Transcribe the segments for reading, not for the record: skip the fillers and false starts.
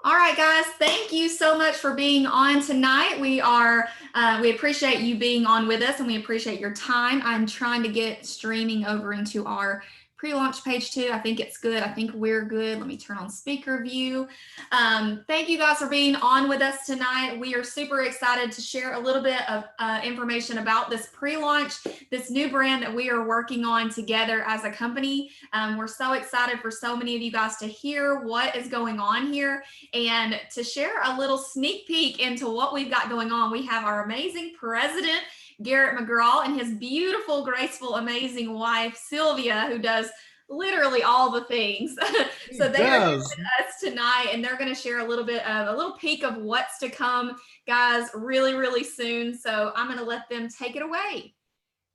All right, guys, thank you so much for being on tonight. We appreciate you being on with us and we appreciate your time. I'm trying to get streaming over into our pre-launch page too. I think it's good. I think we're good. Let me turn on speaker view. Thank you guys for being on with us tonight. We are super excited to share a little bit of information about this pre-launch, this new brand that we are working on together as a company. We're so excited for so many of you guys to hear what is going on here. And to share a little sneak peek into what we've got going on, we have our amazing president, Garrett McGraw, and his beautiful, graceful, amazing wife, Sylvia, who does literally all the things. So they are here with us tonight, and they're going to share a little peek of what's to come, guys, really, really soon. So I'm going to let them take it away.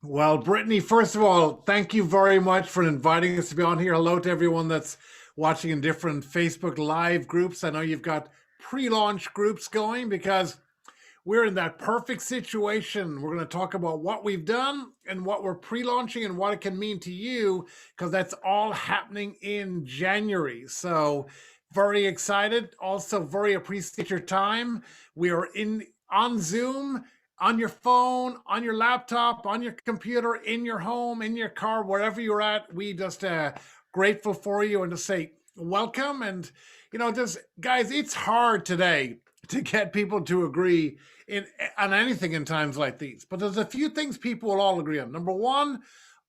Well, Brittany, first of all, thank you very much for inviting us to be on here. Hello to everyone that's watching in different Facebook Live groups. I know you've got pre-launch groups going because we're in that perfect situation. We're going to talk about what we've done and what we're pre-launching and what it can mean to you, because that's all happening in January. So very excited. Also very appreciate your time. We are on Zoom, on your phone, on your laptop, on your computer, in your home, in your car, wherever you're at. We just grateful for you and to say welcome. And just guys, it's hard today to get people to agree on anything in times like these, but there's a few things people will all agree on. Number one,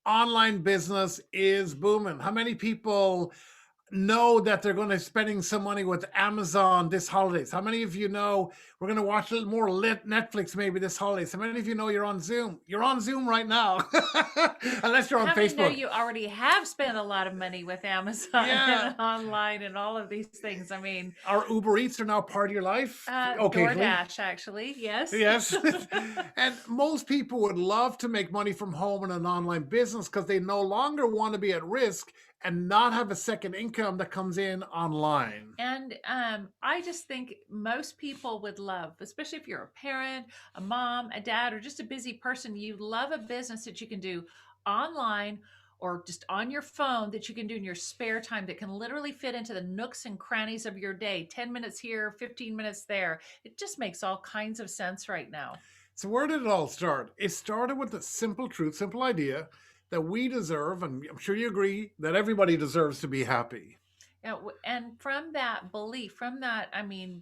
online business is booming. How many people know that they're going to be spending some money with Amazon this holidays? How many of you know we're going to watch a little more Netflix maybe this holidays? How many of you know you're on Zoom? You're on Zoom right now, unless you're on Facebook. Know you already have spent a lot of money with Amazon and online and all of these things. I mean, our Uber Eats are now part of your life. DoorDash, actually, yes. Yes. And most people would love to make money from home in an online business because they no longer want to be at risk and not have a second income that comes in online. And I just think most people would love, especially if you're a parent, a mom, a dad, or just a busy person, you love a business that you can do online or just on your phone that you can do in your spare time that can literally fit into the nooks and crannies of your day. 10 minutes here, 15 minutes there. It just makes all kinds of sense right now. So where did it all start? It started with a simple truth, simple idea that we deserve, and I'm sure you agree, that everybody deserves to be happy. And from that belief, from that,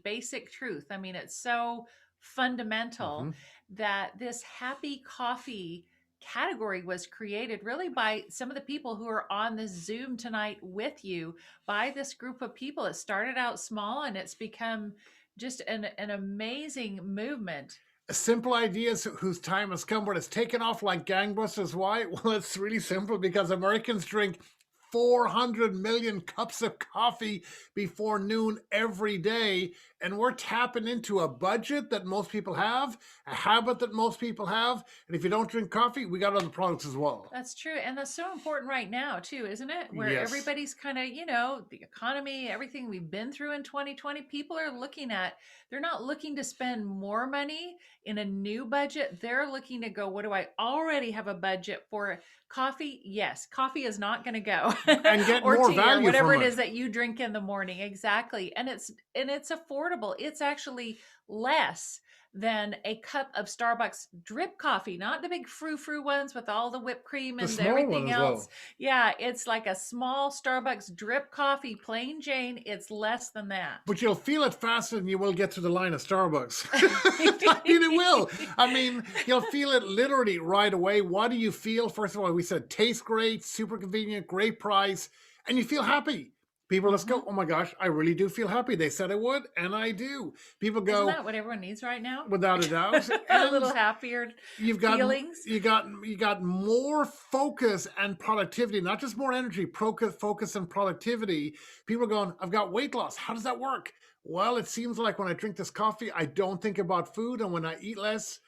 basic truth, it's so fundamental that this happy coffee category was created really by some of the people who are on the Zoom tonight with you, by this group of people. It started out small and it's become just an amazing movement. A simple idea whose time has come, but it's taken off like gangbusters. Why? Well, it's really simple, because Americans drink 400 million cups of coffee before noon every day. And we're tapping into a budget that most people have, a habit that most people have. And if you don't drink coffee, we got other products as well. That's true. And that's so important right now too, isn't it? Where everybody's kind of, the economy, everything we've been through in 2020, people are they're not looking to spend more money in a new budget. They're looking to go, what do I already have a budget for? Coffee? Yes. Coffee is not going to go. And get or more tea, value or whatever from it is that you drink in the morning. Exactly. And it's affordable. It's actually less than a cup of Starbucks drip coffee, not the big frou-frou ones with all the whipped cream and everything else. Well. Yeah, it's like a small Starbucks drip coffee, plain Jane. It's less than that. But you'll feel it faster than you will get to the line of Starbucks. It will. You'll feel it literally right away. What do you feel? First of all, we said tastes great, super convenient, great price, and you feel happy. People just go, oh my gosh, I really do feel happy. They said I would, and I do. People go, isn't that what everyone needs right now? Without a doubt. A little happier feelings. You got more focus and productivity, not just more energy, focus and productivity. People are going, I've got weight loss. How does that work? Well, it seems like when I drink this coffee, I don't think about food, and when I eat less,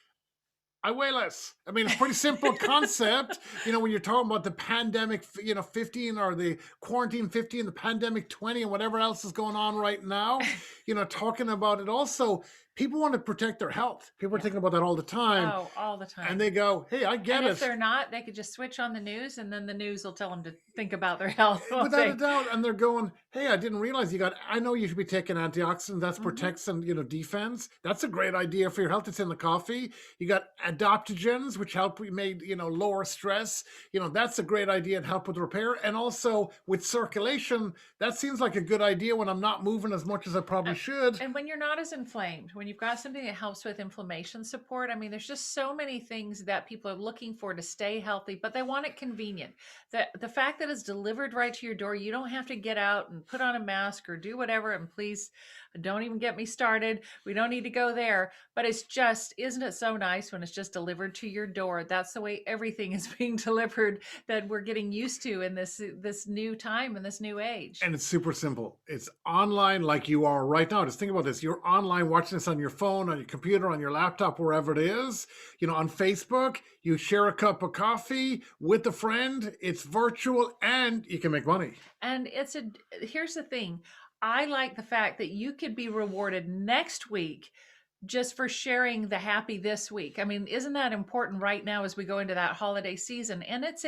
I weigh less. It's a pretty simple concept. When you're talking about the pandemic, 15 or the quarantine 15, the pandemic 20 and whatever else is going on right now, talking about it also, people want to protect their health. People are thinking about that all the time. Oh, all the time. And they go, hey, I get it. If they're not, they could just switch on the news and then the news will tell them to think about their health. Without a doubt. And they're going, hey, I didn't realize I know you should be taking antioxidants. That's Mhm. protects and, defense. That's a great idea for your health. It's in the coffee. You got adaptogens, which help lower stress. That's a great idea and help with repair. And also with circulation, that seems like a good idea when I'm not moving as much as I probably should. And when you're not as inflamed, when you've got something that helps with inflammation support, I mean, there's just so many things that people are looking for to stay healthy, but they want it convenient. The fact that it's delivered right to your door, you don't have to get out and put on a mask or do whatever. And please don't even get me started. We don't need to go there. But it's just, isn't it so nice when it's just delivered to your door? That's the way everything is being delivered that we're getting used to in this new time and this new age. And it's super simple. It's online like you are right now. Just think about this. You're online watching this on your phone, on your computer, on your laptop, wherever it is. On Facebook, you share a cup of coffee with a friend. It's virtual and you can make money. And here's the thing. I like the fact that you could be rewarded next week just for sharing the happy this week. I mean, isn't that important right now as we go into that holiday season? And it's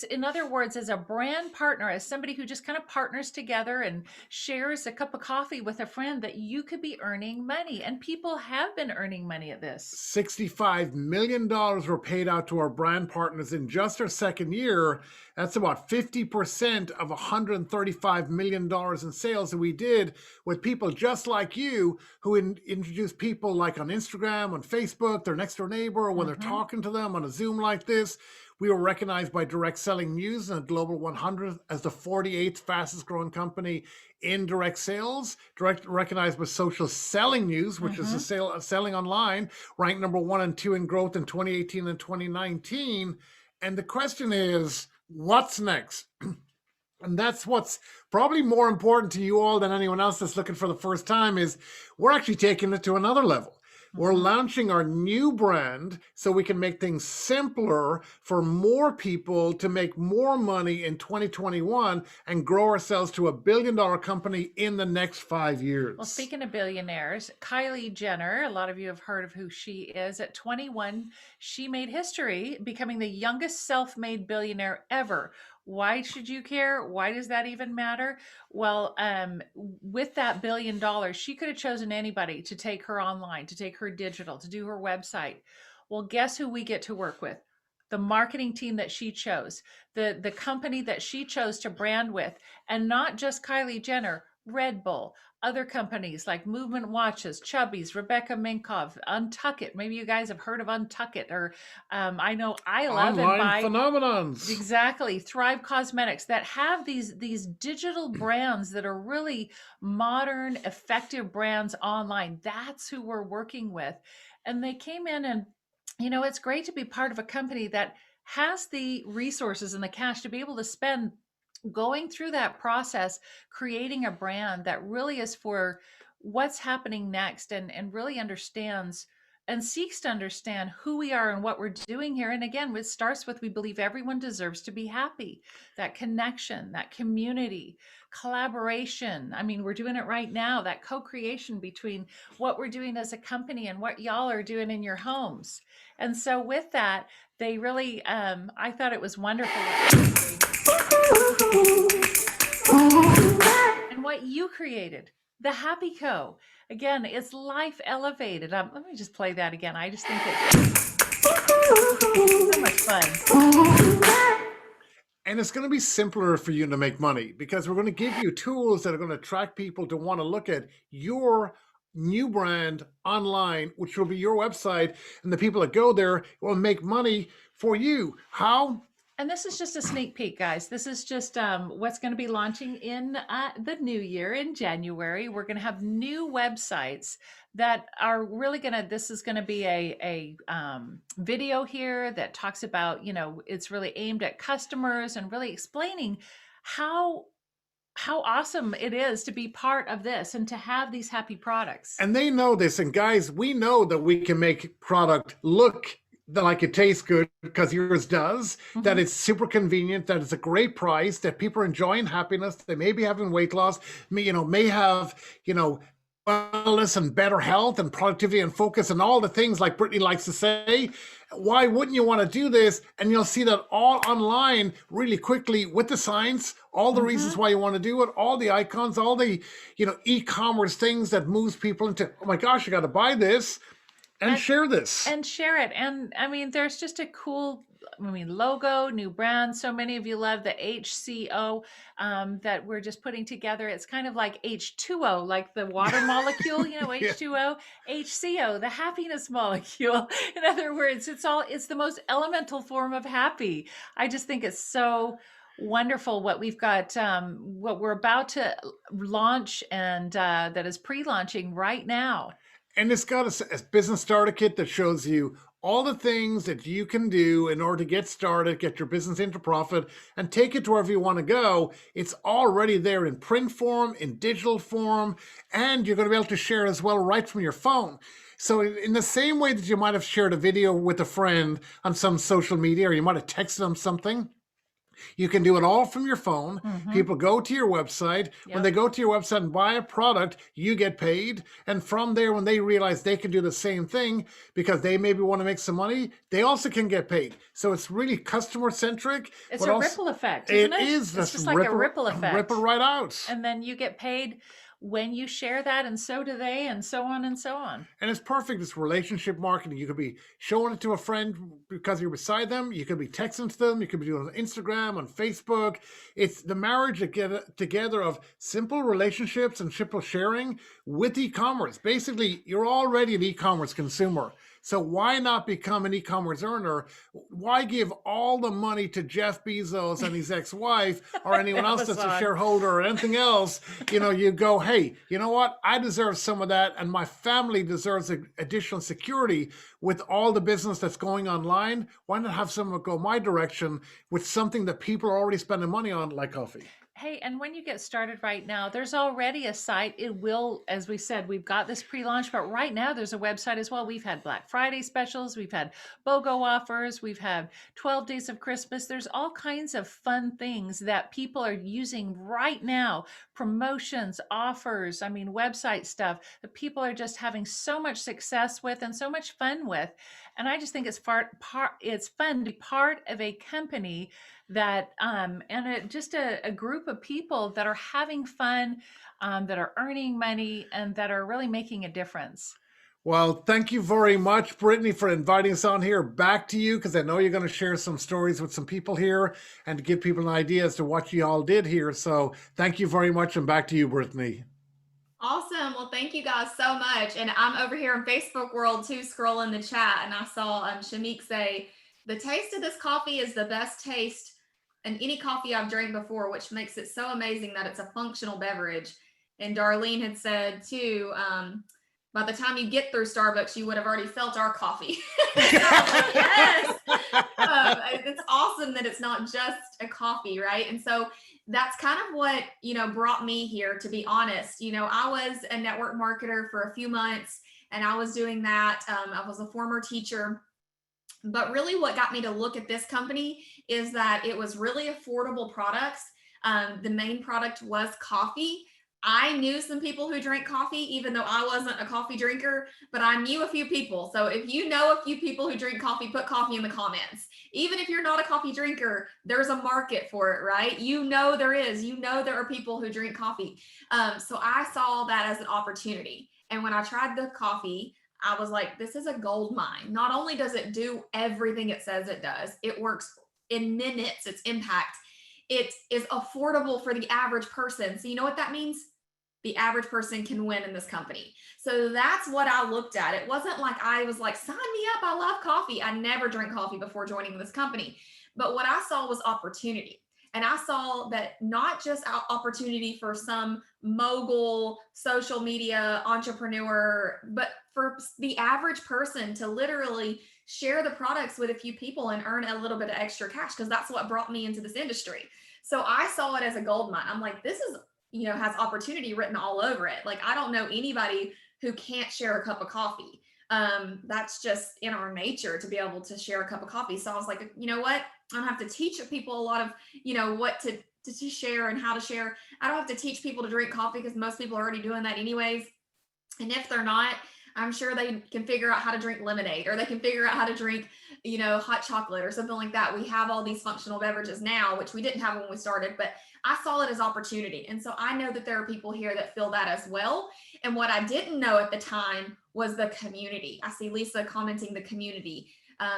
in other words, as a brand partner, as somebody who just kind of partners together and shares a cup of coffee with a friend, that you could be earning money. And people have been earning money at this. $65 million were paid out to our brand partners in just our second year. That's about 50% of $135 million in sales that we did with people just like you who introduced people like on Instagram, on Facebook, their next door neighbor, when they're talking to them on a Zoom like this. We were recognized by Direct Selling News and Global 100 as the 48th fastest growing company in direct sales. Recognized by Social Selling News, which is selling online, ranked number 1 and 2 in growth in 2018 and 2019. And the question is, what's next? And that's what's probably more important to you all than anyone else that's looking for the first time is we're actually taking it to another level. We're launching our new brand so we can make things simpler for more people to make more money in 2021 and grow ourselves to $1 billion company in the next 5 years. Well, speaking of billionaires, Kylie Jenner, a lot of you have heard of who she is. At 21, she made history, becoming the youngest self-made billionaire ever. Why should you care? Why does that even matter? Well, with that $1 billion, she could have chosen anybody to take her online, to take her digital, to do her website. Well, guess who we get to work with? The marketing team that she chose, the company that she chose to brand with, and not just Kylie Jenner, Red Bull, other companies like Movement Watches, Chubbies, Rebecca Minkoff, Untuck It. Maybe you guys have heard of Untuck It, or I know I love online and buy phenomenons. Exactly, Thrive Cosmetics, that have these digital brands that are really modern, effective brands online. That's who we're working with, and they came in and it's great to be part of a company that has the resources and the cash to be able to spend going through that process, creating a brand that really is for what's happening next, and really understands and seeks to understand who we are and what we're doing here. And again, it starts with, we believe everyone deserves to be happy. That connection, that community, collaboration. I mean, we're doing it right now, that co-creation between what we're doing as a company and what y'all are doing in your homes. And so with that, they really, I thought it was wonderful. And what you created, the Happy Co. Again, it's life elevated. Let me just play that again. I just think it's so much fun. And it's going to be simpler for you to make money because we're going to give you tools that are going to attract people to want to look at your new brand online, which will be your website, and the people that go there will make money for you. How? And this is just a sneak peek, guys. This is just what's going to be launching in the new year in January. We're going to have new websites that are really this is going to be a video here that talks about, it's really aimed at customers and really explaining how awesome it is to be part of this and to have these happy products. And they know this. And guys, we know that we can make product look like it tastes good because yours does, that it's super convenient, that it's a great price, that people are enjoying happiness, they may be having weight loss, may have, wellness and better health and productivity and focus and all the things like Brittany likes to say. Why wouldn't you want to do this? And you'll see that all online really quickly with the science, all the reasons why you want to do it, all the icons, all the, e-commerce things that moves people into, oh my gosh, I got to buy this and share this. And share it. And I mean, there's just a cool, logo, new brand. So many of you love the HCO that we're just putting together. It's kind of like H2O, like the water molecule, H2O, HCO, the happiness molecule. In other words, it's the most elemental form of happy. I just think it's so wonderful what we've got, what we're about to launch, and that is pre-launching right now. And it's got a business starter kit that shows you all the things that you can do in order to get started, get your business into profit, and take it to wherever you want to go. It's already there in print form, in digital form, and you're going to be able to share as well right from your phone. So in the same way that you might have shared a video with a friend on some social media, or you might have texted them something, you can do it all from your phone. People go to your website. When they go to your website and buy a product, you get paid. And from there, when they realize they can do the same thing because they maybe want to make some money, they also can get paid. So it's really customer centric. It's a ripple effect, isn't it? It is. It's just like a ripple effect. Ripple right out. And then you get paid when you share that, and so do they, and so on and so on. And it's perfect. It's relationship marketing. You could be showing it to a friend because you're beside them. You could be texting to them. You could be doing it on Instagram, on Facebook. It's the marriage together of simple relationships and simple sharing with e-commerce. Basically, you're already an e-commerce consumer. So why not become an e-commerce earner? Why give all the money to Jeff Bezos and his ex-wife or anyone else that's a shareholder or anything else? You go, hey, you know what? I deserve some of that, and my family deserves additional security with all the business that's going online. Why not have some go my direction with something that people are already spending money on, like coffee? Hey, and when you get started right now, there's already a site. It will, as we said, we've got this pre-launch, but right now there's a website as well. We've had Black Friday specials. We've had BOGO offers. We've had 12 days of Christmas. There's all kinds of fun things that people are using right now. Promotions, offers, website stuff that people are just having so much success with and so much fun with. And I just think it's fun to be part of a company that just a group of people that are having fun, that are earning money, and that are really making a difference. Well, thank you very much, Brittany, for inviting us on here. Back to you, because I know you're going to share some stories with some people here and to give people an idea as to what you all did here. So thank you very much, and back to you, Brittany. Awesome. Well, thank you guys so much. And I'm over here in Facebook world too, scrolling the chat, and I saw Shamik say, the taste of this coffee is the best taste in any coffee I've drank before, which makes it so amazing that it's a functional beverage. And Darlene had said too, by the time you get through Starbucks, you would have already felt our coffee. So like, yes. It's awesome that it's not just a coffee, right? And so that's kind of what, brought me here, to be honest. I was a network marketer for a few months, and I was doing that. I was a former teacher. But really what got me to look at this company is that it was really affordable products. The main product was coffee. I knew some people who drank coffee, even though I wasn't a coffee drinker, but I knew a few people. So if you know a few people who drink coffee, put coffee in the comments. Even if you're not a coffee drinker, there's a market for it, right? There is. There are people who drink coffee. So I saw that as an opportunity. And when I tried the coffee, I was like, this is a gold mine. Not only does it do everything it says it does, it works in minutes, its impact. It is affordable for the average person. So you know what that means? The average person can win in this company. So that's what I looked at. It wasn't like I was like, sign me up, I love coffee. I never drank coffee before joining this company. But what I saw was opportunity. And I saw that not just opportunity for some mogul social media entrepreneur, but for the average person to literally share the products with a few people and earn a little bit of extra cash, because that's what brought me into this industry. So I saw it as a gold mine. I'm like, this is, has opportunity written all over it. Like, I don't know anybody who can't share a cup of coffee. That's just in our nature to be able to share a cup of coffee. So I was like, you know what? I don't have to teach people a lot of, what to share and how to share. I don't have to teach people to drink coffee because most people are already doing that anyways. And if they're not, I'm sure they can figure out how to drink lemonade, or they can figure out how to drink, hot chocolate or something like that. We have all these functional beverages now, which we didn't have when we started, but I saw it as opportunity. And so I know that there are people here that feel that as well. And what I didn't know at the time was the community. I see Lisa commenting the community.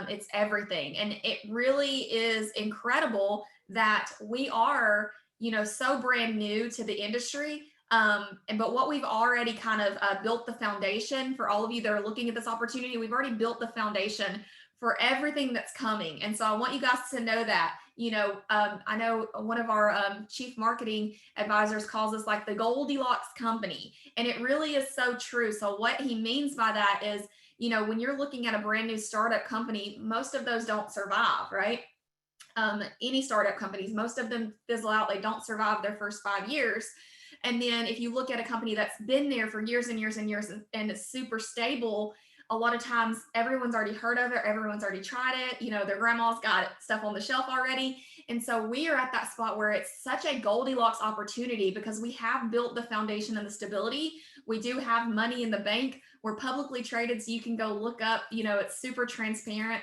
It's everything. And it really is incredible that we are, so brand new to the industry. But what we've already kind of built the foundation for all of you that are looking at this opportunity, we've already built the foundation for everything that's coming. And so I want you guys to know that, I know one of our chief marketing advisors calls us like the Goldilocks company. And it really is so true. So what he means by that is, when you're looking at a brand new startup company, most of those don't survive, right? Any startup companies, most of them fizzle out. They don't survive their first 5 years. And then if you look at a company that's been there for years and years and years and is super stable, a lot of times everyone's already heard of it. Everyone's already tried it. Their grandma's got stuff on the shelf already. And so we are at that spot where it's such a Goldilocks opportunity because we have built the foundation and the stability. We do have money in the bank. We're publicly traded, so you can go look up, it's super transparent.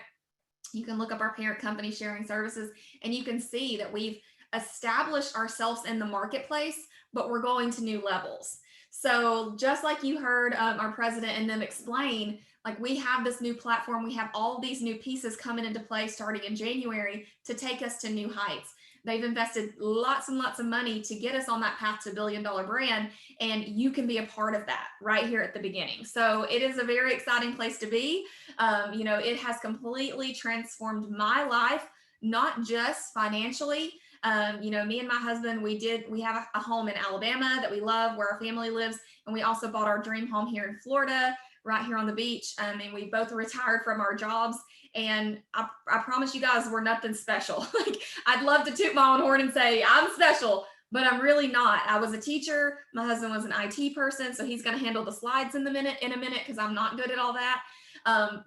You can look up our parent company, Sharing Services, and you can see that we've established ourselves in the marketplace, but we're going to new levels. So just like you heard our president and them explain, like we have this new platform, we have all these new pieces coming into play starting in January to take us to new heights. They've invested lots and lots of money to get us on that path to $1 billion brand, and you can be a part of that right here at the beginning. So it is a very exciting place to be. It has completely transformed my life, not just financially. Me and my husband, we have a home in Alabama that we love, where our family lives. And we also bought our dream home here in Florida, right here on the beach. And we both retired from our jobs. And I promise you guys, we're nothing special. Like, I'd love to toot my own horn and say I'm special, but I'm really not. I was a teacher. My husband was an IT person, so he's going to handle the slides in a minute, because I'm not good at all that.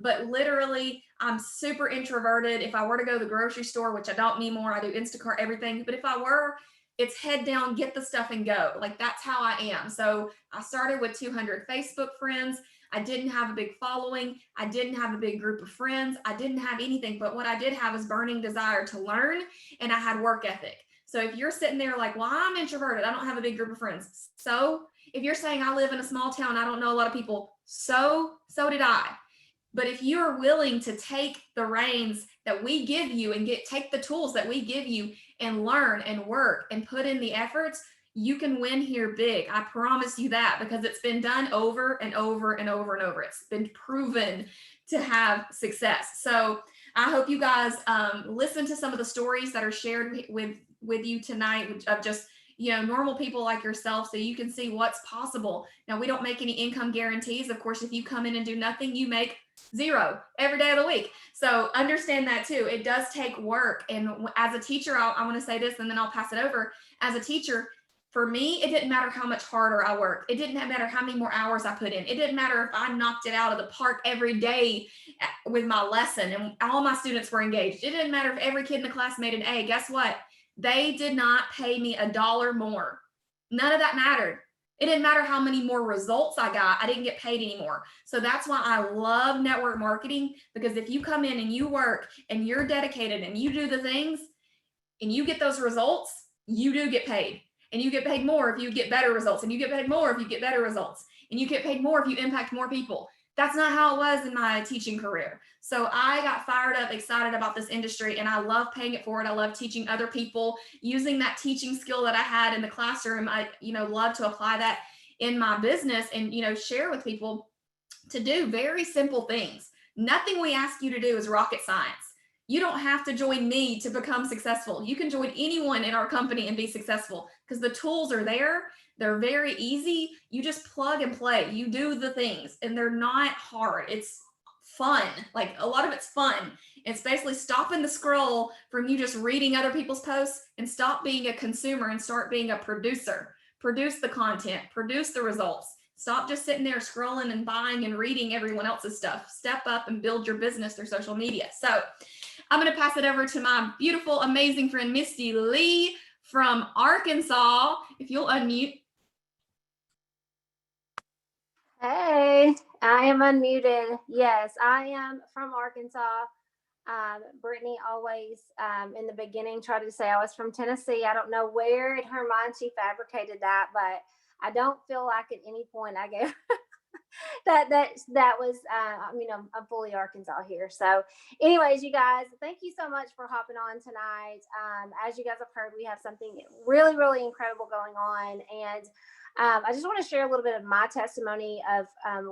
But literally, I'm super introverted. If I were to go to the grocery store, which I don't anymore, I do Instacart, everything. But if I were, it's head down, get the stuff and go. Like, that's how I am. So I started with 200 Facebook friends. I didn't have a big following. I didn't have a big group of friends. I didn't have anything. But what I did have was burning desire to learn, and I had work ethic. So if you're sitting there like, well, I'm introverted, I don't have a big group of friends. So if you're saying I live in a small town, I don't know a lot of people, so did I. But if you're willing to take the reins that we give you and take the tools that we give you and learn and work and put in the efforts, you can win here big. I promise you that, because it's been done over and over and over and over. It's been proven to have success. So I hope you guys listen to some of the stories that are shared with you tonight of just normal people like yourself, so you can see what's possible. Now, we don't make any income guarantees. Of course, if you come in and do nothing, you make zero every day of the week. So understand that too. It does take work. And as a teacher, I want to say this, and then I'll pass it over. As a teacher, for me, it didn't matter how much harder I worked. It didn't matter how many more hours I put in. It didn't matter if I knocked it out of the park every day with my lesson and all my students were engaged. It didn't matter if every kid in the class made an A. Guess what? They did not pay me $1 more. None of that mattered. It didn't matter how many more results I got. I didn't get paid anymore. So that's why I love network marketing, because if you come in and you work and you're dedicated and you do the things and you get those results, you do get paid. And you get paid more if you get better results. And you get paid more if you get better results. And you get paid more if you impact more people. That's not how it was in my teaching career. So I got fired up, excited about this industry, and I love paying it forward. I love teaching other people, using that teaching skill that I had in the classroom. I, love to apply that in my business and, share with people to do very simple things. Nothing we ask you to do is rocket science. You don't have to join me to become successful. You can join anyone in our company and be successful, because the tools are there. They're very easy. You just plug and play. You do the things, and they're not hard. It's fun. Like, a lot of it's fun. It's basically stopping the scroll from you just reading other people's posts and stop being a consumer and start being a producer. Produce the content, produce the results. Stop just sitting there scrolling and buying and reading everyone else's stuff. Step up and build your business through social media. So I'm going to pass it over to my beautiful, amazing friend, Misty Lee from Arkansas. If you'll unmute. Hey, I am unmuted. Yes, I am from Arkansas. Brittany always, in the beginning, tried to say I was from Tennessee. I don't know where in her mind she fabricated that, but I don't feel like at any point I gave that was I'm fully Arkansas here. So anyways, you guys, thank you so much for hopping on tonight. As you guys have heard, we have something really, really incredible going on, and I just want to share a little bit of my testimony of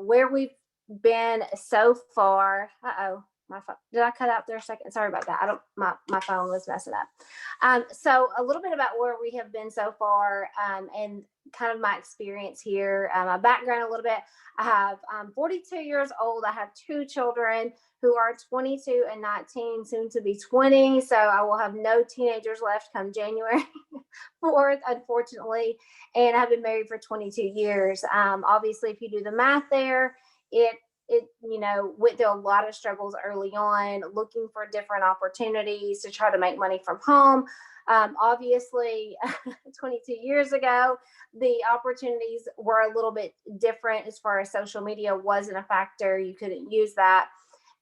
where we've been so far. Uh-oh, my phone, did I cut out there a second? Sorry about that. My phone was messing up. So a little bit about where we have been so far, and kind of my experience here, my background a little bit. I have 42 years old. I have two children who are 22 and 19, soon to be 20. So I will have no teenagers left come January 4th, unfortunately. And I've been married for 22 years. Obviously, if you do the math there, it went through a lot of struggles early on, looking for different opportunities to try to make money from home. Obviously, 22 years ago, the opportunities were a little bit different as far as social media wasn't a factor. You couldn't use that.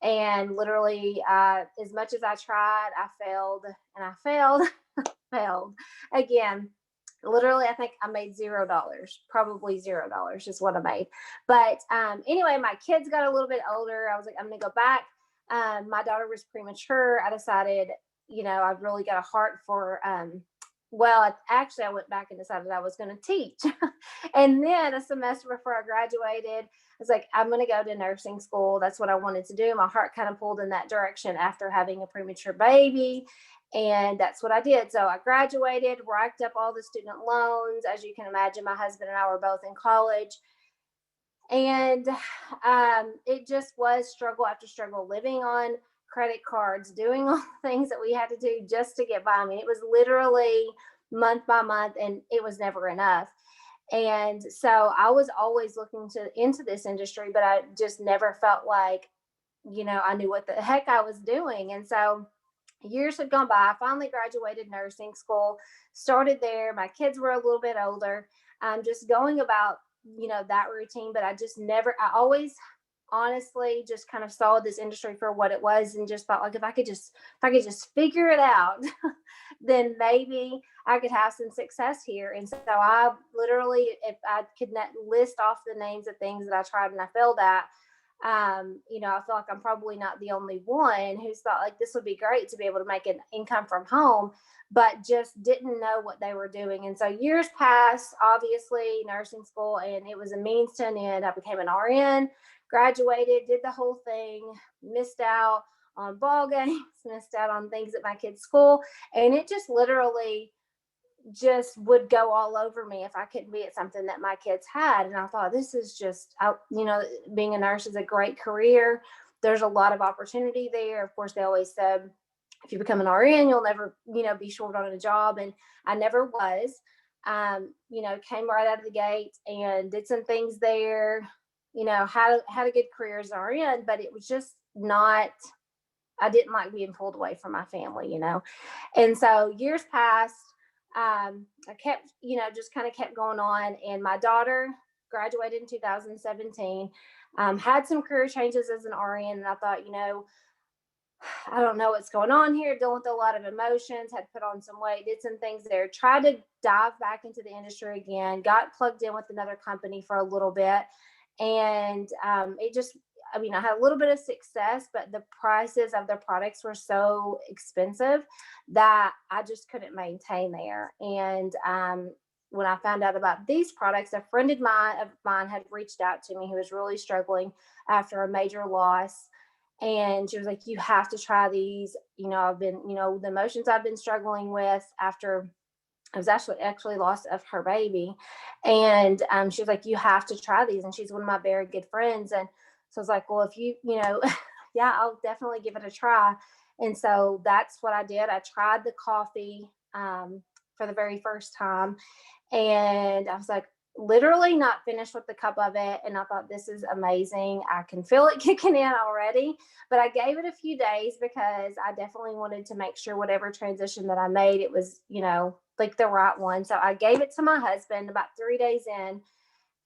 And literally, as much as I tried, I failed and I failed, failed again. Literally, I think I made $0, probably $0 is what I made. But anyway, my kids got a little bit older. I was like, I'm going to go back. My daughter was premature. I decided, I've really got a heart for, actually, I went back and decided I was going to teach. And then a semester before I graduated, I was like, I'm going to go to nursing school. That's what I wanted to do. My heart kind of pulled in that direction after having a premature baby. And that's what I did. So I graduated, racked up all the student loans. As you can imagine, my husband and I were both in college. And it just was struggle after struggle, living on credit cards, doing all the things that we had to do just to get by. I mean, it was literally month by month, and it was never enough. And so I was always looking into this industry, but I just never felt like, I knew what the heck I was doing. And so years had gone by. I finally graduated nursing school, started there. My kids were a little bit older. Just going about, that routine, but I always honestly just kind of saw this industry for what it was and just thought like, if I could just figure it out, then maybe I could have some success here. And so I literally, if I could list off the names of things that I tried and I failed at, I feel like I'm probably not the only one who's thought like this would be great to be able to make an income from home, but just didn't know what they were doing. And so years passed, obviously nursing school, and it was a means to an end. I became an RN, graduated, did the whole thing, missed out on ball games, missed out on things at my kids' school. And it just literally just would go all over me if I couldn't be at something that my kids had. And I thought, this is just, being a nurse is a great career. There's a lot of opportunity there. Of course, they always said, if you become an RN, you'll never, be short on a job. And I never was. Came right out of the gate and did some things there, had a good career as an RN, but it was just not, I didn't like being pulled away from my family, And so years passed. I kept, just kind of kept going on. And my daughter graduated in 2017, had some career changes as an RN. And I thought, I don't know what's going on here, dealing with a lot of emotions, had put on some weight, did some things there, tried to dive back into the industry again, got plugged in with another company for a little bit. And I had a little bit of success, but the prices of the products were so expensive that I just couldn't maintain there. And when I found out about these products, a friend of mine had reached out to me who was really struggling after a major loss. And she was like, you have to try these. I've been, the emotions I've been struggling with after I was actually loss of her baby. And she was like, you have to try these. And she's one of my very good friends. And so I was like, well, if you, yeah, I'll definitely give it a try. And so that's what I did. I tried the coffee for the very first time. And I was like, literally not finished with the cup of it. And I thought, this is amazing. I can feel it kicking in already. But I gave it a few days because I definitely wanted to make sure whatever transition that I made, it was, like the right one. So I gave it to my husband about 3 days in.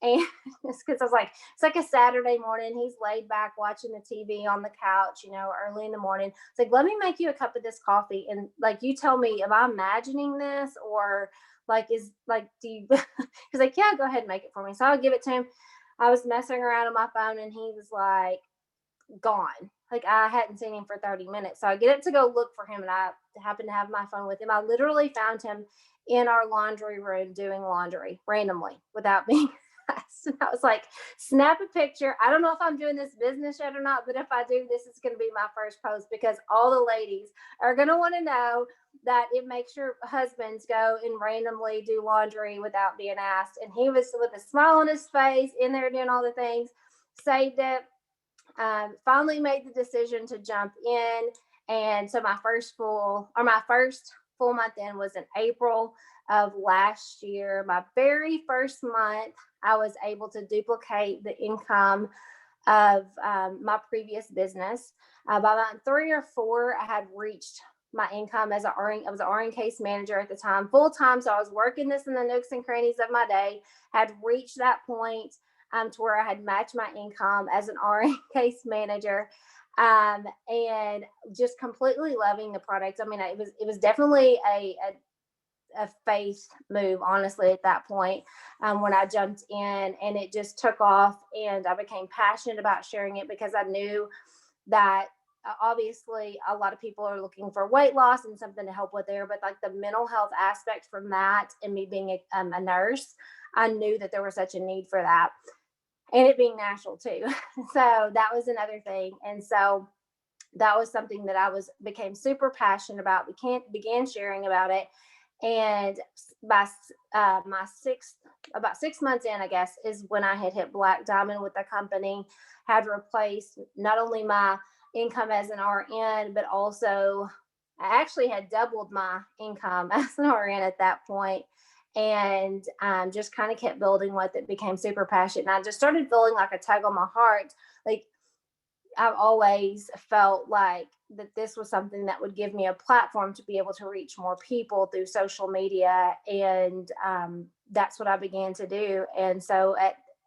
And it's because I was like, it's like a Saturday morning. He's laid back watching the TV on the couch, you know, early in the morning. It's like, let me make you a cup of this coffee. And like, you tell me, am I imagining this, or like, is like, do you, he's like, yeah, go ahead and make it for me. So I'll give it to him. I was messing around on my phone and he was like, gone. Like, I hadn't seen him for 30 minutes. So I get up to go look for him, and I happened to have my phone with him. I literally found him in our laundry room doing laundry randomly without being asked. And I was like, snap a picture. I don't know if I'm doing this business yet or not, but if I do, this is going to be my first post, because all the ladies are going to want to know that it makes your husbands go and randomly do laundry without being asked. And he was with a smile on his face in there doing all the things, saved it. Finally made the decision to jump in. And so my first full month in was in April of last year. My very first month, I was able to duplicate the income of my previous business. By month 3 or 4, I had reached my income as I was an RN case manager at the time, full time. So I was working this in the nooks and crannies of my day, had reached that point to where I had matched my income as an RN case manager, and just completely loving the product. I mean, it was definitely a faith move, honestly, at that point, when I jumped in, and it just took off, and I became passionate about sharing it, because I knew that obviously a lot of people are looking for weight loss and something to help with there, but like the mental health aspect from that, and me being a nurse, I knew that there was such a need for that, and it being natural too. So that was another thing. And so that was something that I became super passionate about, began sharing about it. And by about 6 months in, I guess, is when I had hit Black Diamond with the company, had replaced not only my income as an RN, but also I actually had doubled my income as an RN at that point. And just kind of kept building with it, became super passionate. And I just started feeling like a tug on my heart. Like, I've always felt like that this was something that would give me a platform to be able to reach more people through social media. And that's what I began to do. And so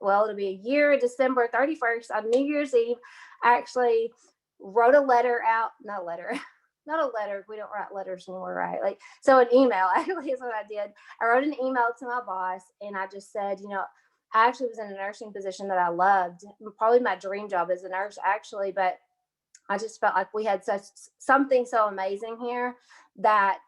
it'll be a year, December 31st, on New Year's Eve, I actually wrote a letter out, not a letter. Not a letter. We don't write letters anymore, right? Like, so an email actually is what I did. I wrote an email to my boss, and I just said, I actually was in a nursing position that I loved, probably my dream job as a nurse, actually, but I just felt like we had something so amazing here that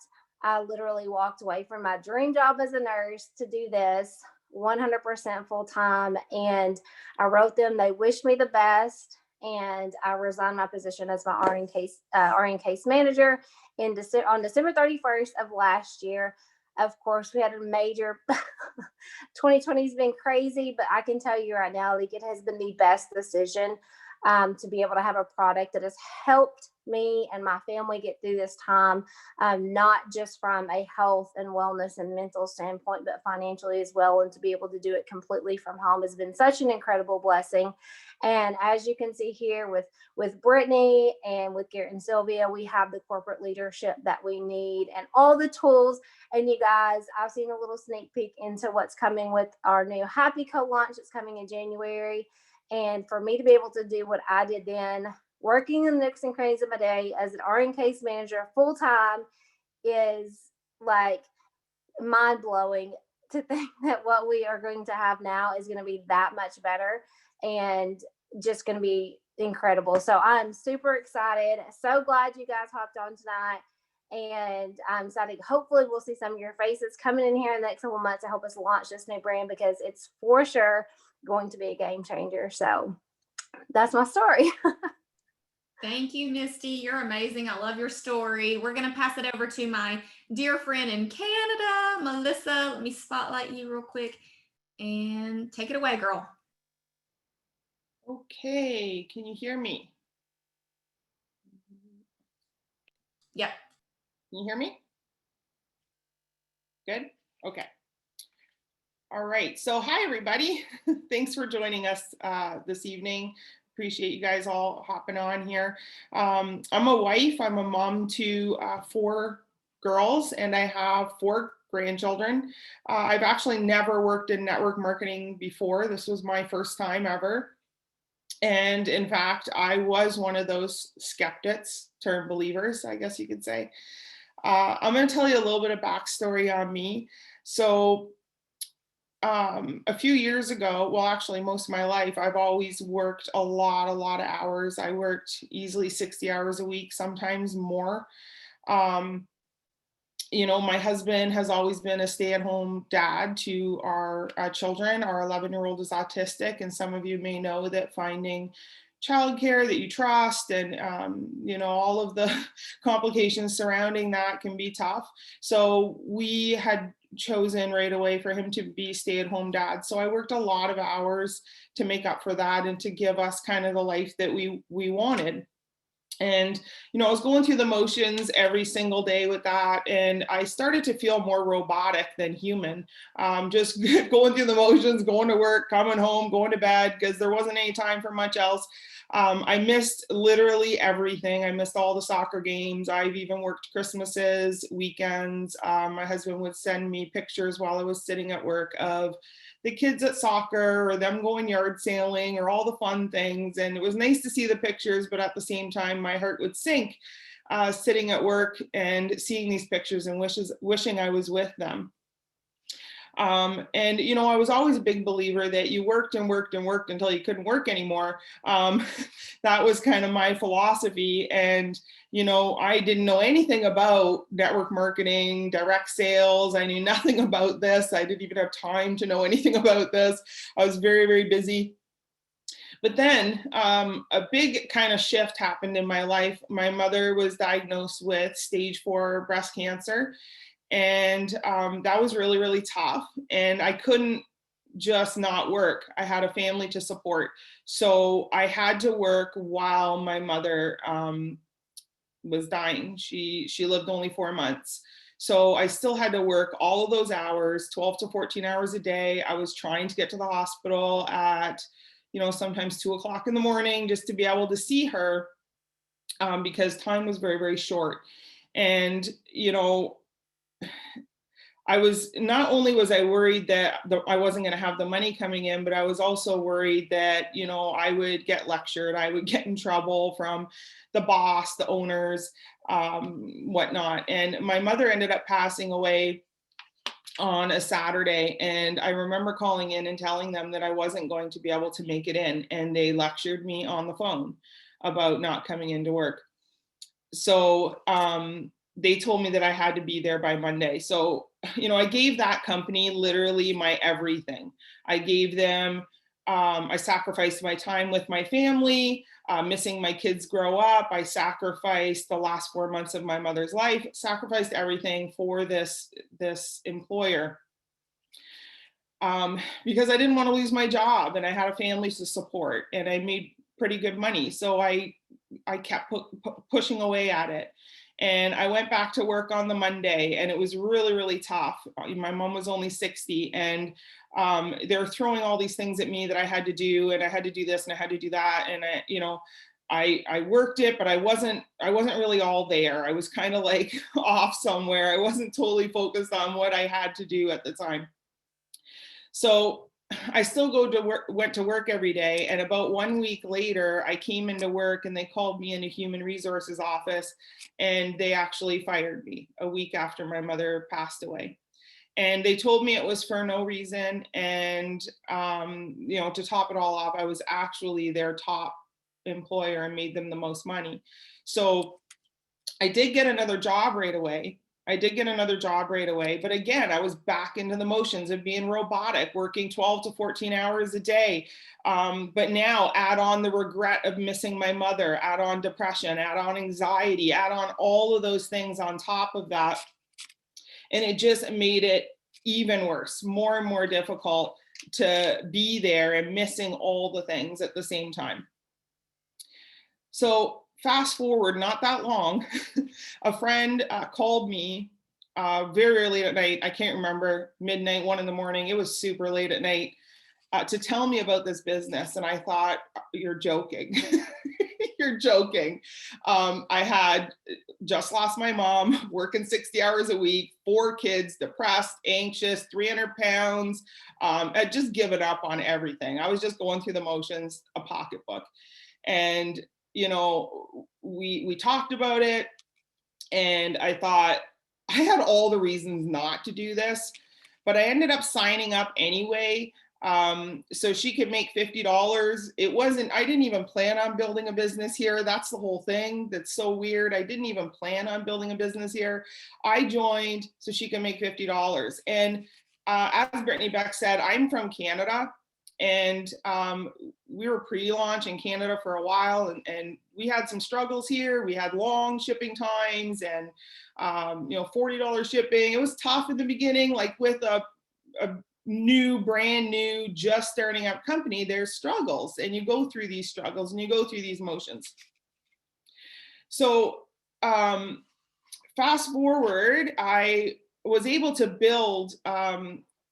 I literally walked away from my dream job as a nurse to do this 100% full time. And I wrote them, they wished me the best. And I resigned my position as my RN case manager on December 31st of last year. Of course, we had a major 2020 has been crazy, but I can tell you right now, like, it has been the best decision to be able to have a product that has helped me and my family get through this time, not just from a health and wellness and mental standpoint, but financially as well. And to be able to do it completely from home has been such an incredible blessing. And as you can see here with Brittany and with Garrett and Sylvia, we have the corporate leadership that we need and all the tools. And you guys, I've seen a little sneak peek into what's coming with our new Happy Co launch that's coming in January. And for me to be able to do what I did then, working in the nooks and crannies of my day as an RN case manager full time, is like mind blowing to think that what we are going to have now is going to be that much better and just going to be incredible. So I'm super excited. So glad you guys hopped on tonight. And I'm excited. Hopefully we'll see some of your faces coming in here in the next couple months to help us launch this new brand, because it's for sure going to be a game changer. So that's my story. Thank you, Misty. You're amazing. I love your story. We're going to pass it over to my dear friend in Canada, Melissa. Let me spotlight you real quick and take it away, girl. Okay, can you hear me? Yep. Can you hear me? Good? Okay. All right, so hi everybody. Thanks for joining us this evening. Appreciate you guys all hopping on here. I'm a wife, I'm a mom to 4 girls, and I have 4 grandchildren. I've actually never worked in network marketing before. This was my first time ever. And in fact, I was one of those skeptics turned believers, I guess you could say. I'm going to tell you a little bit of backstory on me. So a few years ago, well, actually most of my life, I've always worked a lot of hours. I worked easily 60 hours a week, sometimes more. My husband has always been a stay-at-home dad to our children. Our 11-year-old is autistic, and some of you may know that finding childcare that you trust and all of the complications surrounding that can be tough. So we had chosen right away for him to be stay-at-home dad. So I worked a lot of hours to make up for that and to give us kind of the life that we wanted. And, I was going through the motions every single day with that. And I started to feel more robotic than human, just going through the motions, going to work, coming home, going to bed, because there wasn't any time for much else. I missed literally everything. I missed all the soccer games. I've even worked Christmases, weekends. My husband would send me pictures while I was sitting at work of the kids at soccer or them going yard sailing or all the fun things. And it was nice to see the pictures, but at the same time, my heart would sink sitting at work and seeing these pictures and wishing I was with them. I was always a big believer that you worked and worked and worked until you couldn't work anymore. That was kind of my philosophy. And, I didn't know anything about network marketing, direct sales. I knew nothing about this. I didn't even have time to know anything about this. I was very, very busy. But then a big kind of shift happened in my life. My mother was diagnosed with stage 4 breast cancer. And that was really, really tough. And I couldn't just not work. I had a family to support. So I had to work while my mother was dying. She lived only 4 months. So I still had to work all of those hours, 12 to 14 hours a day. I was trying to get to the hospital at, sometimes 2 o'clock in the morning just to be able to see her because time was very, very short. And, I was, not only was I worried that I wasn't going to have the money coming in, but I was also worried that, I would get lectured, I would get in trouble from the boss, the owners, whatnot. And my mother ended up passing away on a Saturday. And I remember calling in and telling them that I wasn't going to be able to make it in. And they lectured me on the phone about not coming into work. So, they told me that I had to be there by Monday. So, I gave that company literally my everything. I gave them, I sacrificed my time with my family, missing my kids grow up. I sacrificed the last 4 months of my mother's life, sacrificed everything for this employer. Because I didn't want to lose my job and I had a family to support and I made pretty good money. So I kept pushing away at it. And I went back to work on the Monday and it was really, really tough. My mom was only 60 and they were throwing all these things at me that I had to do and I had to do this and I had to do that. And I worked it, but I wasn't really all there. I was kind of like off somewhere. I wasn't totally focused on what I had to do at the time. So I still went to work every day. And about 1 week later, I came into work and they called me into human resources office and they actually fired me a week after my mother passed away. And they told me it was for no reason. And, to top it all off, I was actually their top employer and made them the most money. So I did get another job right away. But again, I was back into the motions of being robotic, working 12 to 14 hours a day. But now add on the regret of missing my mother, add on depression, add on anxiety, add on all of those things on top of that. And it just made it even worse, more and more difficult to be there and missing all the things at the same time. So fast forward, not that long, a friend called me very late at night. I can't remember, midnight, 1 a.m. It was super late at night to tell me about this business. And I thought, you're joking. You're joking. I had just lost my mom, working 60 hours a week, 4 kids, depressed, anxious, 300 pounds. I'd just given up on everything. I was just going through the motions, a pocketbook. And, you know, we talked about it, and I thought I had all the reasons not to do this, but I ended up signing up anyway. So she could make $50. I didn't even plan on building a business here. That's the whole thing. That's so weird. I didn't even plan on building a business here. I joined so she can make $50. And as Brittany Beck said, I'm from Canada, and we were pre-launch in Canada for a while, and we had some struggles here. We had long shipping times and $40 shipping. It was tough in the beginning, like with a brand new, just starting up company. There's struggles, and you go through these struggles and you go through these motions. So fast forward, I was able to build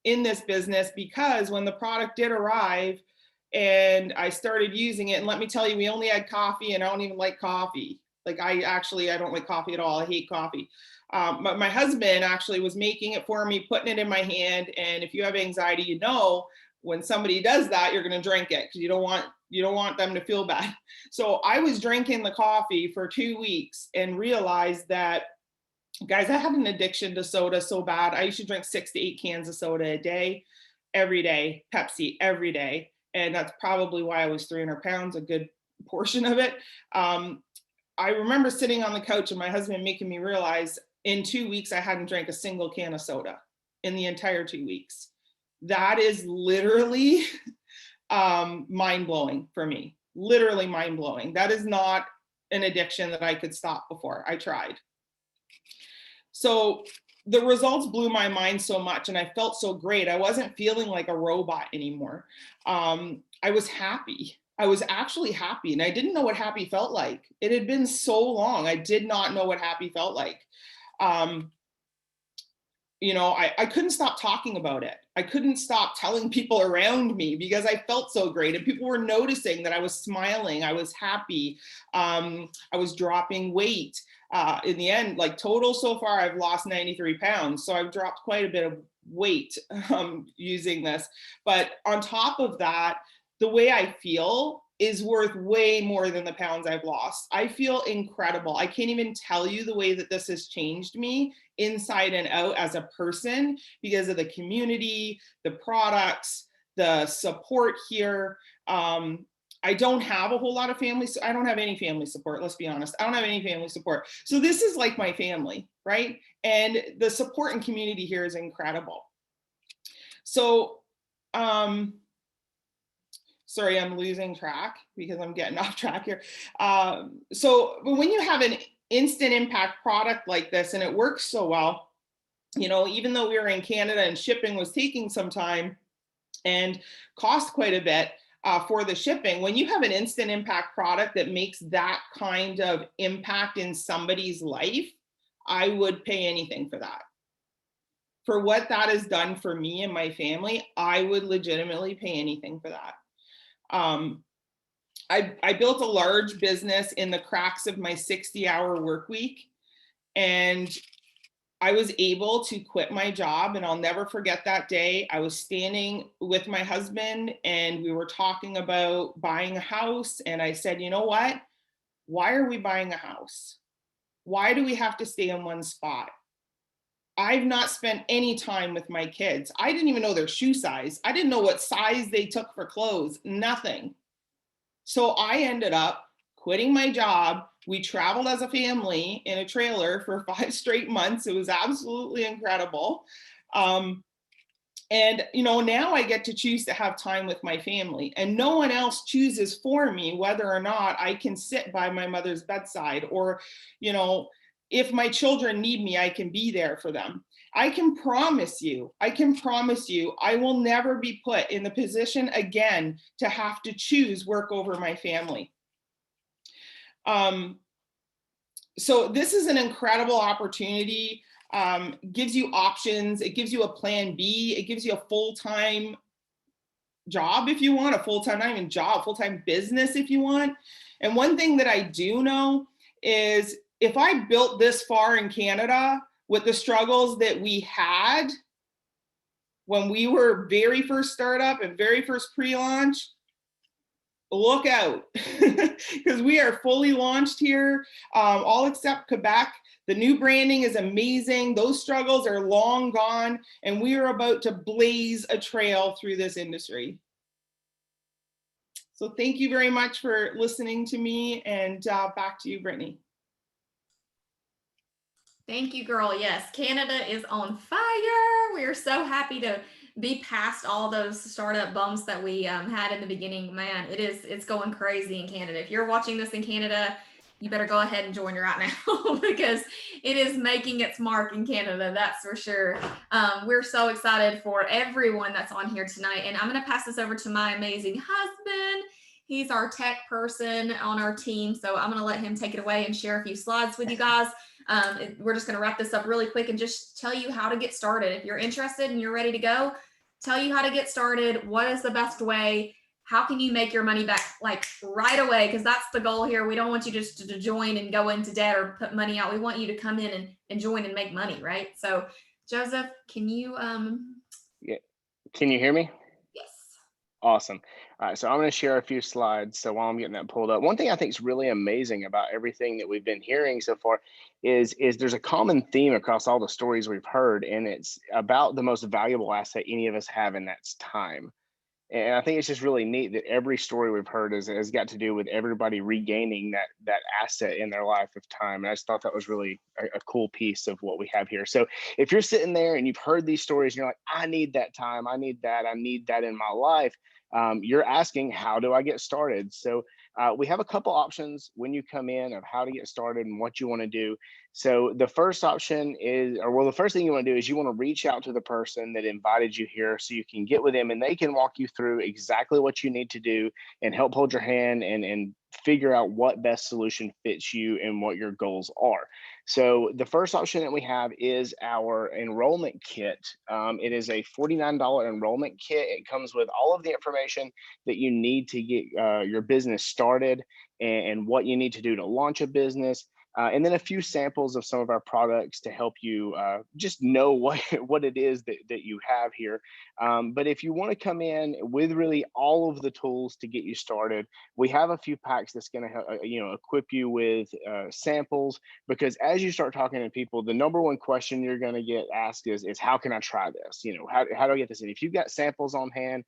in this business, because when the product did arrive and I started using it, and let me tell you, we only had coffee, and I don't even like coffee. Like I don't like coffee at all. I hate coffee. But my husband actually was making it for me, putting it in my hand. And if you have anxiety, you know, when somebody does that, you're going to drink it because you don't want them to feel bad. So I was drinking the coffee for 2 weeks and realized that, guys, I had an addiction to soda so bad. I used to drink 6 to 8 cans of soda a day, every day, Pepsi every day. And that's probably why I was 300 pounds, a good portion of it. I remember sitting on the couch and my husband making me realize in 2 weeks, I hadn't drank a single can of soda in the entire 2 weeks. That is literally mind-blowing for me, literally mind-blowing. That is not an addiction that I could stop before. I tried. So the results blew my mind so much, and I felt so great. I wasn't feeling like a robot anymore. I was happy. I was actually happy, and I didn't know what happy felt like. It had been so long. I did not know what happy felt like. I couldn't stop talking about it. I couldn't stop telling people around me because I felt so great, and people were noticing that I was smiling. I was happy. I was dropping weight. In the end, like total so far, I've lost 93 pounds. So I've dropped quite a bit of weight using this. But on top of that, the way I feel is worth way more than the pounds I've lost. I feel incredible. I can't even tell you the way that this has changed me inside and out as a person because of the community, the products, the support here. I don't have a whole lot of family. I don't have any family support. Let's be honest. I don't have any family support. So this is like my family, right? And the support and community here is incredible. So, sorry, I'm losing track because I'm getting off track here. So when you have an instant impact product like this and it works so well, even though we were in Canada and shipping was taking some time and cost quite a bit, for the shipping, when you have an instant impact product that makes that kind of impact in somebody's life, I would pay anything for that. For what that has done for me and my family, I would legitimately pay anything for that. I built a large business in the cracks of my 60-hour work week, and I was able to quit my job, and I'll never forget that day. I was standing with my husband and we were talking about buying a house. And I said, you know what? Why are we buying a house? Why do we have to stay in one spot? I've not spent any time with my kids. I didn't even know their shoe size. I didn't know what size they took for clothes, nothing. So I ended up quitting my job. We traveled as a family in a trailer for 5 straight months. It was absolutely incredible. And, now I get to choose to have time with my family, and no one else chooses for me whether or not I can sit by my mother's bedside, or, if my children need me, I can be there for them. I can promise you, I will never be put in the position again to have to choose work over my family. So this is an incredible opportunity. Gives you options. It gives you a plan B. It gives you a full-time job if you want, a full-time, not even job, full-time business if you want. And one thing that I do know is if I built this far in Canada with the struggles that we had when we were very first startup and very first pre-launch, look out, because we are fully launched here, all except Quebec. The new branding is amazing. Those struggles are long gone, and we are about to blaze a trail through this industry. So thank you very much for listening to me, and back to you, Brittany. Thank you, girl. Yes, Canada is on fire. We are so happy to be past all those startup bumps that we had in the beginning. Man, it's going crazy in Canada. If you're watching this in Canada, you better go ahead and join right now because it is making its mark in Canada, that's for sure. We're so excited for everyone that's on here tonight. And I'm going to pass this over to my amazing husband. He's our tech person on our team. So I'm going to let him take it away and share a few slides with you guys. We're just going to wrap this up really quick and just tell you how to get started. If you're interested and you're ready to go, tell you how to get started. What is the best way? How can you make your money back like right away? Because that's the goal here. We don't want you just to join and go into debt or put money out. We want you to come in and join and make money, right? So Joesph, can you Yeah. Can you hear me? Yes. Awesome. All right, so I'm going to share a few slides. So while I'm getting that pulled up, one thing I think is really amazing about everything that we've been hearing so far is there's a common theme across all the stories we've heard, and it's about the most valuable asset any of us have, and that's time. And I think it's just really neat that every story we've heard has got to do with everybody regaining that asset in their life of time. And I just thought that was really a cool piece of what we have here. So if you're sitting there and you've heard these stories and you're like, I need that time, I need that in my life, you're asking, how do I get started? So we have a couple options when you come in of how to get started and what you want to do. So the first option is, the first thing you want to do is you want to reach out to the person that invited you here so you can get with them and they can walk you through exactly what you need to do and help hold your hand and figure out what best solution fits you and what your goals are. So the first option that we have is our enrollment kit. It is a $49 enrollment kit. It comes with all of the information that you need to get your business started and what you need to do to launch a business. And then a few samples of some of our products to help you just know what it is that you have here. But if you want to come in with really all of the tools to get you started, we have a few packs that's going to help, equip you with samples, because as you start talking to people, the number one question you're going to get asked is how can I try this? How do I get this in? If you've got samples on hand,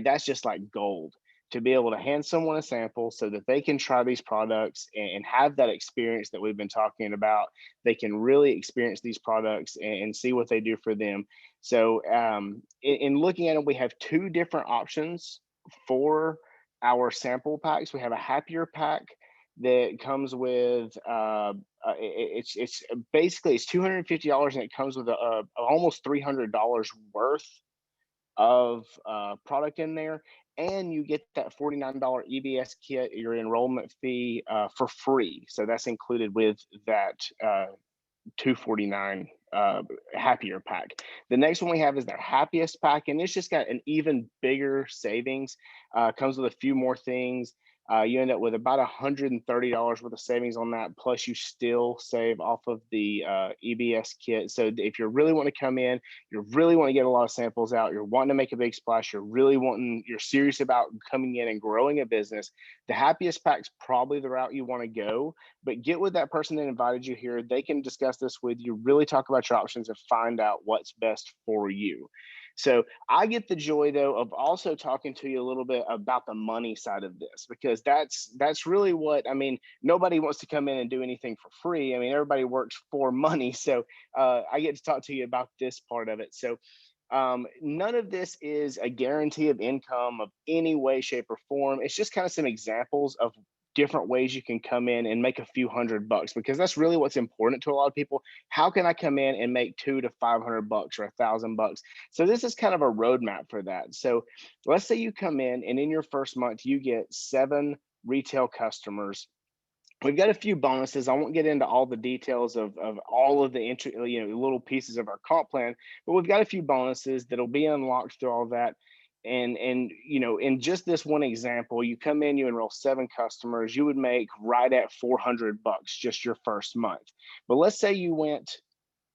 that's just like gold. To be able to hand someone a sample so that they can try these products and have that experience that we've been talking about. They can really experience these products and see what they do for them. So in looking at it, we have two different options for our sample packs. We have a happier pack that comes with it's basically it's $250 and it comes with almost $300 worth of product in there, and you get that $49 EBS kit, your enrollment fee, for free. So that's included with that $249 happier pack. The next one we have is their happiest pack, and it's just got an even bigger savings. Comes with a few more things. You end up with about $130 worth of savings on that, plus you still save off of the EBS kit. So if you really want to come in, you really want to get a lot of samples out, you're wanting to make a big splash, you're serious about coming in and growing a business, the happiest pack's probably the route you want to go. But get with that person that invited you here. They can discuss this with you, really talk about your options and find out what's best for you. So I get the joy, though, of also talking to you a little bit about the money side of this, because that's really what, nobody wants to come in and do anything for free. Everybody works for money. So I get to talk to you about this part of it. So none of this is a guarantee of income of any way, shape, or form. It's just kind of some examples of different ways you can come in and make a few $100, because that's really what's important to a lot of people. How can I come in and make $200 to $500 or $1,000? So this is kind of a roadmap for that. So let's say you come in and in your first month you get 7 retail customers. We've got a few bonuses. I won't get into all the details of all of the little pieces of our comp plan, but we've got a few bonuses that'll be unlocked through all that. And you know, in just this one example, you come in, you enroll 7 customers, you would make right at $400 just your first month. But let's say you went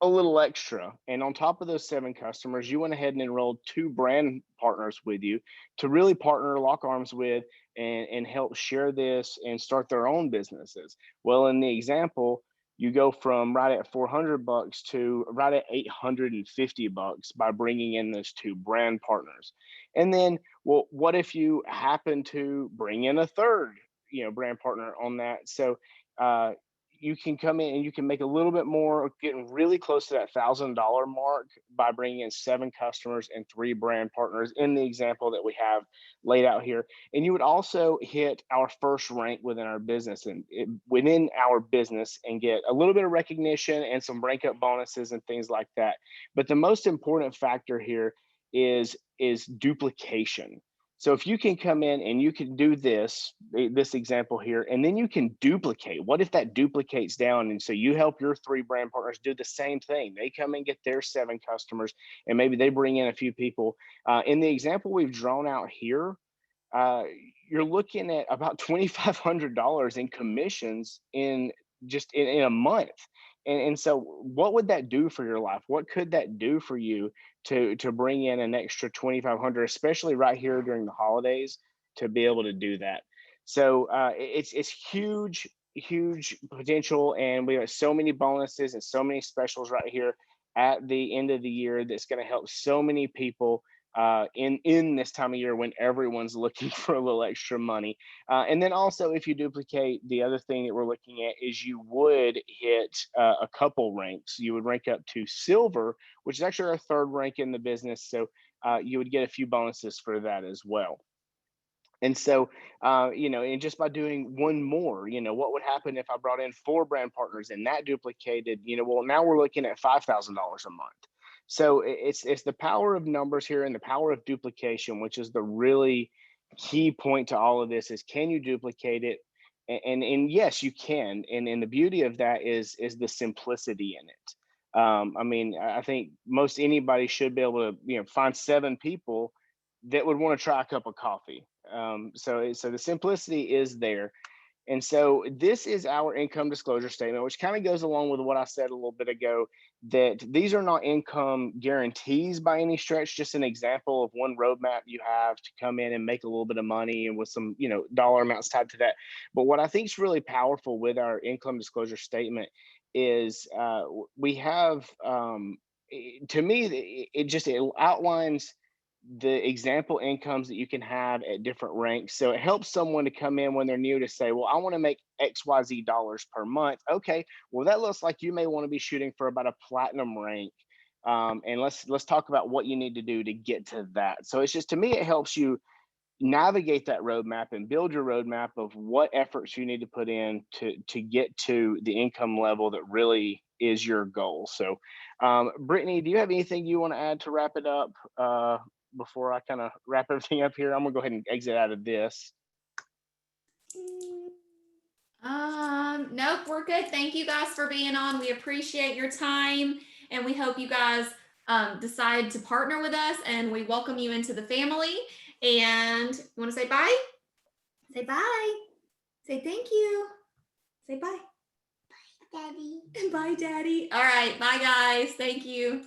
a little extra, and on top of those 7 customers, you went ahead and enrolled 2 brand partners with you to really partner, lock arms with, and help share this and start their own businesses. Well, in the example, you go from right at $400 to right at $850 by bringing in those 2 brand partners. And then, well, what if you happen to bring in a third, you know, brand partner on that? So uh, you can come in and you can make a little bit more, getting really close to that $1,000 mark by bringing in 7 customers and 3 brand partners in the example that we have laid out here. And you would also hit our first rank within our business and within our business and get a little bit of recognition and some rank up bonuses and things like that. But the most important factor here is duplication. So if you can come in and you can do this example here, and then you can duplicate. What if that duplicates down? And so you help your 3 brand partners do the same thing. They come and get their 7 customers, and maybe they bring in a few people. In the example we've drawn out here, uh, you're looking at about $2,500 in commissions in just in a month. And so what would that do for your life? What could that do for you to bring in an extra 2,500, especially right here during the holidays, to be able to do that? So it's huge potential, and we have so many bonuses and so many specials right here at the end of the year that's going to help so many people in this time of year when everyone's looking for a little extra money. And then also, if you duplicate, the other thing that we're looking at is you would hit a couple ranks. You would rank up to silver, which is actually our 3rd rank in the business. So you would get a few bonuses for that as well. And so, you know, and just by doing one more, you know, what would happen if I brought in 4 brand partners and that duplicated, you know, well, now we're looking at $5,000 a month. So it's the power of numbers here and the power of duplication, which is the really key point to all of this is, can you duplicate it? And yes, you can. And the beauty of that is the simplicity in it. I mean, I think most anybody should be able to, you know, find 7 people that would want to try a cup of coffee. So the simplicity is there. And so this is our income disclosure statement, which kind of goes along with what I said a little bit ago, that these are not income guarantees by any stretch, just an example of one roadmap you have to come in and make a little bit of money and with some, you know, dollar amounts tied to that. But what I think is really powerful with our income disclosure statement is we have, to me, it outlines the example incomes that you can have at different ranks. So it helps someone to come in when they're new to say, well, I want to make XYZ dollars per month. Okay, well, that looks like you may want to be shooting for about a platinum rank. And let's talk about what you need to do to get to that. So it's just, to me, it helps you navigate that roadmap and build your roadmap of what efforts you need to put in to get to the income level that really is your goal. So Brittany, do you have anything you want to add to wrap it up before I kind of wrap everything up here? I'm gonna go ahead and exit out of this. Nope, we're good. Thank you guys for being on. We appreciate your time, and we hope you guys decide to partner with us, and we welcome you into the family. And you want to say bye? Say bye. Say thank you. Say bye. Bye, Daddy. Bye, Daddy. All right. Bye, guys. Thank you.